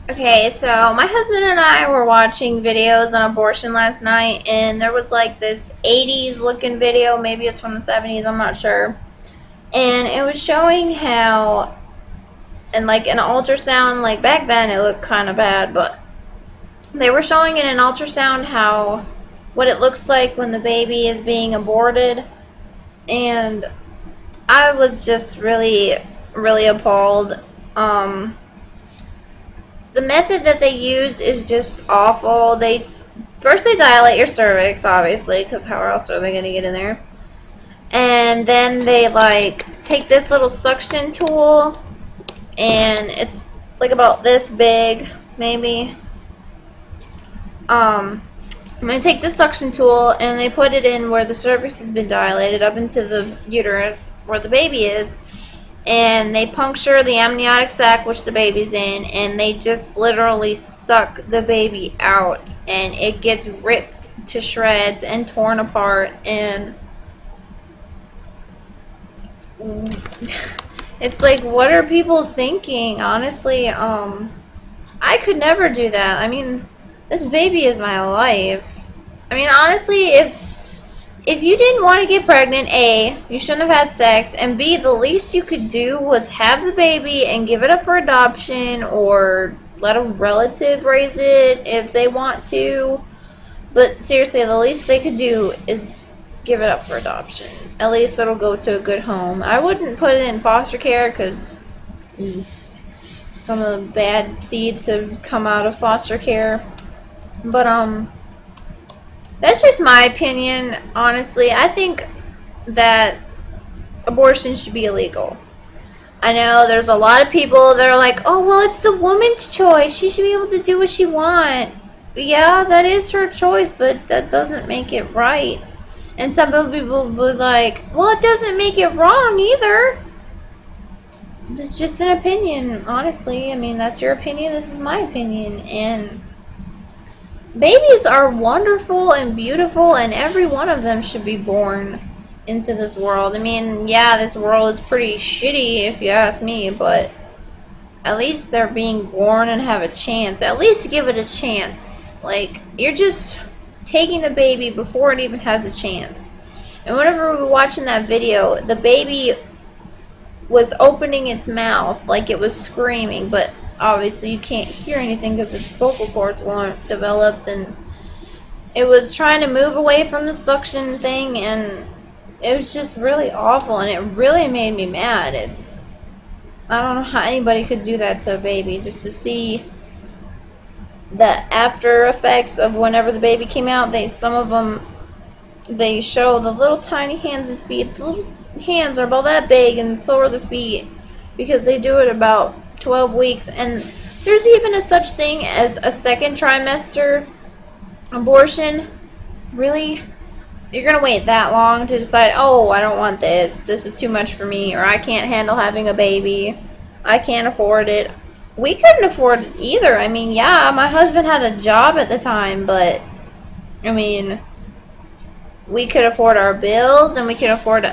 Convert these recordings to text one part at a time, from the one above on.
Okay, so my husband and I were watching videos on abortion last night, and there was like this 80s looking video. Maybe it's from the 70s, I'm not sure. And it was showing how, and like an ultrasound, like back then it looked kind of bad, but they were showing in an ultrasound how, what it looks like when the baby is being aborted. And I was just really, really appalled. The method that they use is just awful. First they dilate your cervix, obviously, because how else are they going to get in there? And then they like take this little suction tool, and it's like about this big, maybe. And they take the suction tool and they put it in where the cervix has been dilated up into the uterus where the baby is, and they puncture the amniotic sac which the baby's in, and they just literally suck the baby out, and it gets ripped to shreds and torn apart, and it's like, what are people thinking? Honestly, I could never do that. I mean, this baby is my life. I mean, honestly, if you didn't want to get pregnant, A, you shouldn't have had sex, and B, the least you could do was have the baby and give it up for adoption, or let a relative raise it if they want to. But seriously, the least they could do is give it up for adoption. At least it'll go to a good home. I wouldn't put it in foster care because some of the bad seeds have come out of foster care. But that's just my opinion, honestly. I think that abortion should be illegal. I know there's a lot of people that are like, oh, well, it's the woman's choice. She should be able to do what she wants. Yeah, that is her choice, but that doesn't make it right. And some people will be like, well, it doesn't make it wrong either. It's just an opinion, honestly. I mean, that's your opinion. This is my opinion. And babies are wonderful and beautiful, and every one of them should be born into this world. I mean, yeah, this world is pretty shitty if you ask me, but at least they're being born and have a chance. At least give it a chance. Like, you're just taking the baby before it even has a chance. And whenever we were watching that video, the baby was opening its mouth like it was screaming, but obviously you can't hear anything because its vocal cords weren't developed, and it was trying to move away from the suction thing, and it was just really awful, and it really made me mad. I don't know how anybody could do that to a baby. Just to see the after effects of whenever the baby came out, some of them, they show the little tiny hands and feet. The little hands are about that big, and so are the feet, because they do it about 12 weeks. And there's even a such thing as a second trimester abortion. Really? You're gonna wait that long to decide, oh, I don't want this is too much for me, or I can't handle having a baby, I can't afford it. We couldn't afford it either. I mean, yeah, my husband had a job at the time, but I mean, we could afford our bills, and we could afford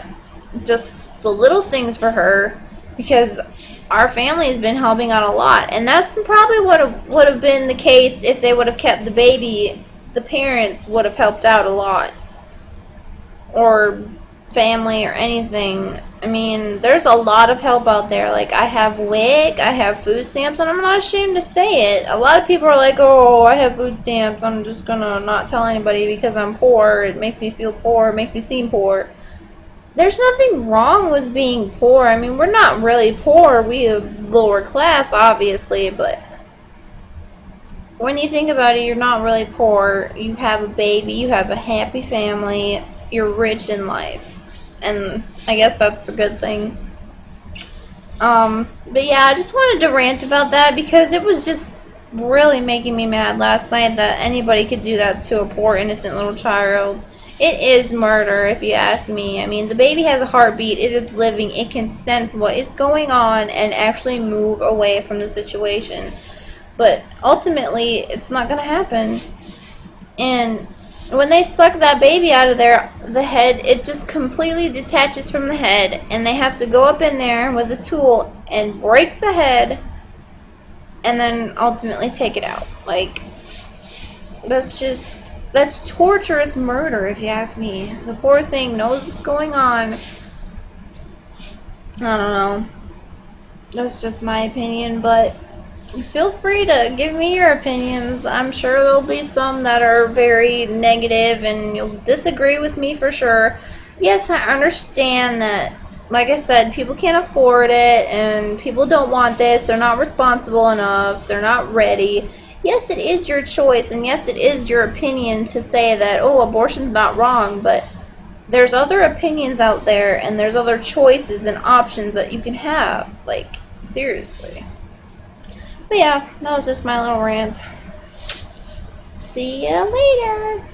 just the little things for her, because our family has been helping out a lot. And that's probably what would have been the case if they would have kept the baby. The parents would have helped out a lot, or family, or anything. I mean, there's a lot of help out there. Like, I have WIC, I have food stamps, and I'm not ashamed to say it. A lot of people are like, oh, I have food stamps, I'm just gonna not tell anybody because I'm poor, it makes me feel poor, it makes me seem poor. There's nothing wrong with being poor. I mean, we're not really poor. We are lower class, obviously, but when you think about it, you're not really poor. You have a baby, you have a happy family, you're rich in life. And I guess that's a good thing. But yeah, I just wanted to rant about that because it was just really making me mad last night that anybody could do that to a poor, innocent little child. It is murder, if you ask me. I mean, the baby has a heartbeat. It is living. It can sense what is going on and actually move away from the situation. But ultimately, it's not going to happen. And when they suck that baby out of there, the head, it just completely detaches from the head. And they have to go up in there with a tool and break the head and then ultimately take it out. Like, that's torturous murder, if you ask me. The poor thing knows what's going on. I don't know. That's just my opinion, but feel free to give me your opinions. I'm sure there'll be some that are very negative and you'll disagree with me for sure. Yes, I understand that, like I said, people can't afford it and people don't want this. They're not responsible enough. They're not ready. Yes, it is your choice, and yes, it is your opinion to say that, oh, abortion's not wrong, but there's other opinions out there, and there's other choices and options that you can have. Like, seriously. But yeah, that was just my little rant. See ya later.